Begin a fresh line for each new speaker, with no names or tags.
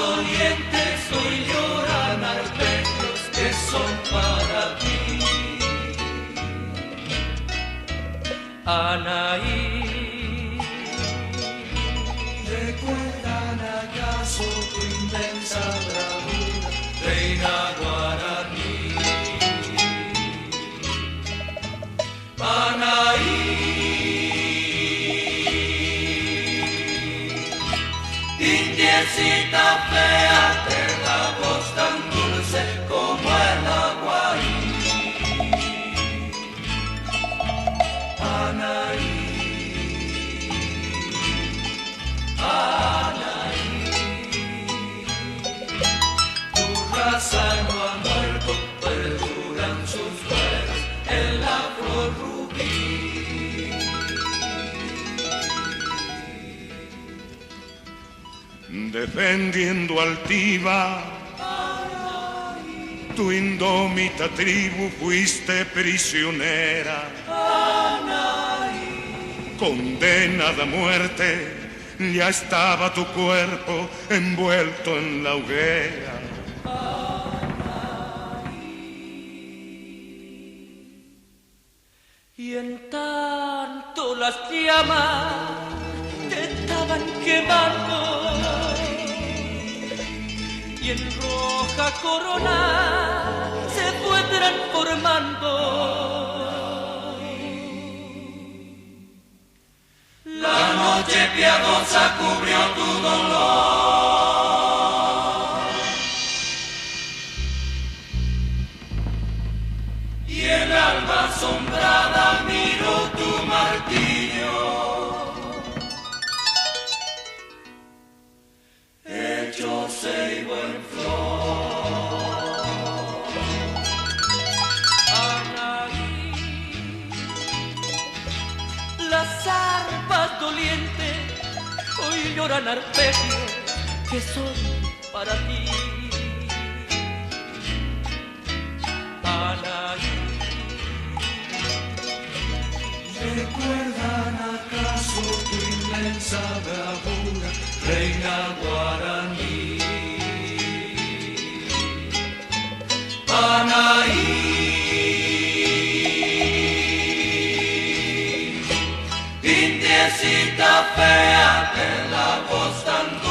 dolientes hoy lloran arpegios que son para ti. Anaí, ¿recuerdan acaso tu inmensa bravura, reina guaraní? Anaí, indiecita fea, de la voz tan dulce como el aguaí. Anaí, Anaí, tu raza no ha muerto, perduran sus huellas en la flor rubí.
Defendiendo altiva tu indómita tribu, fuiste prisionera, condenada a muerte, ya estaba tu cuerpo envuelto en la hoguera.
Y en tanto las llamas te estaban quemando, y en roja corona se fue transformando la noche piadosa, cubrió tu dolor, y el alma asombrada miró tu martirio hecho ceibo en flor. Anaí, las arpas dolientes hoy lloran arpegios que son para ti. Anaí, ¿recuerdan acaso tu inmensa bravura, reina guaraní? Anaí, indiecita fea, de la voz tan dulce